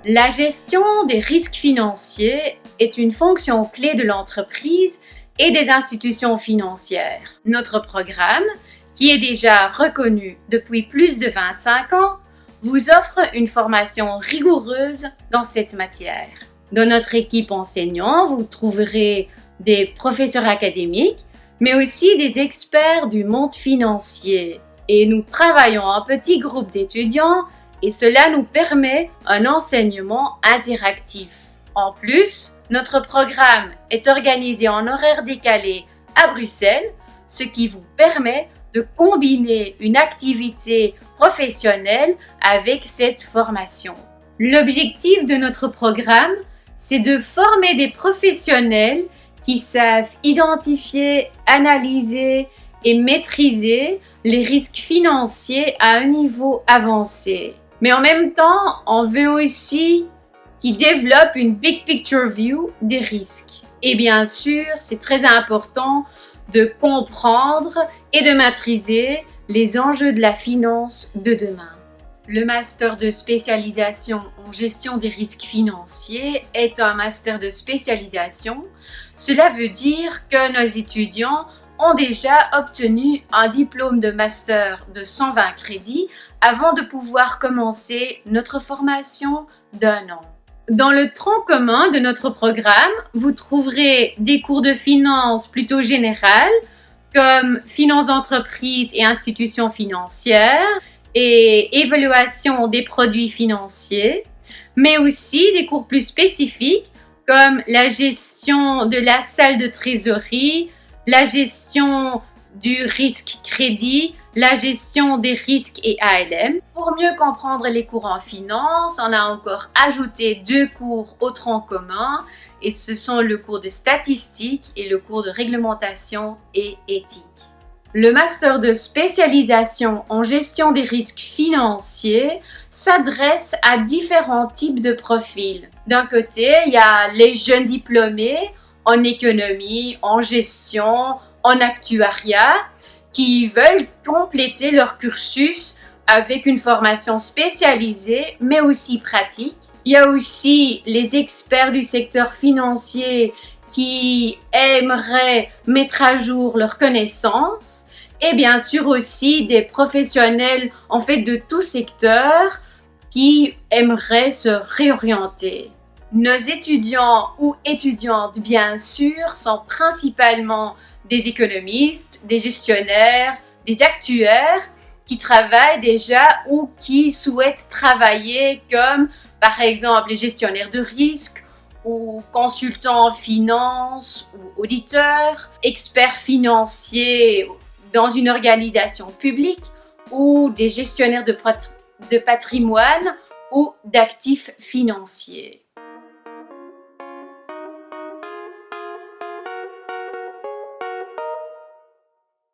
La gestion des risques financiers est une fonction clé de l'entreprise et des institutions financières. Notre programme, qui est déjà reconnu depuis plus de 25 ans, vous offre une formation rigoureuse dans cette matière. Dans notre équipe enseignante, vous trouverez des professeurs académiques, mais aussi des experts du monde financier. Et nous travaillons en petits groupes d'étudiants et cela nous permet un enseignement interactif. En plus, notre programme est organisé en horaire décalé à Bruxelles, ce qui vous permet de combiner une activité professionnelle avec cette formation. L'objectif de notre programme, c'est de former des professionnels qui savent identifier, analyser et maîtriser les risques financiers à un niveau avancé. Mais en même temps, on veut aussi qu'ils développent une big picture view des risques. Et bien sûr, c'est très important de comprendre et de maîtriser les enjeux de la finance de demain. Le master de spécialisation en gestion des risques financiers est un master de spécialisation. Cela veut dire que nos étudiants ont déjà obtenu un diplôme de master de 120 crédits avant de pouvoir commencer notre formation d'1 an. Dans le tronc commun de notre programme, vous trouverez des cours de finance plutôt générales comme finance d'entreprise et institutions financières et évaluation des produits financiers, mais aussi des cours plus spécifiques comme la gestion de la salle de trésorerie, la gestion du risque crédit, la gestion des risques et ALM. Pour mieux comprendre les cours en finance, on a encore ajouté 2 cours au tronc commun et ce sont le cours de statistique et le cours de réglementation et éthique. Le master de spécialisation en gestion des risques financiers s'adresse à différents types de profils. D'un côté, il y a les jeunes diplômés en économie, en gestion, en actuariat, qui veulent compléter leur cursus avec une formation spécialisée, mais aussi pratique. Il y a aussi les experts du secteur financier qui aimeraient mettre à jour leurs connaissances et bien sûr aussi des professionnels en fait de tout secteur qui aimeraient se réorienter. Nos étudiants ou étudiantes bien sûr sont principalement des économistes, des gestionnaires, des actuaires qui travaillent déjà ou qui souhaitent travailler comme par exemple les gestionnaires de risque ou consultants en finance ou auditeurs, experts financiers dans une organisation publique ou des gestionnaires de patrimoine ou d'actifs financiers.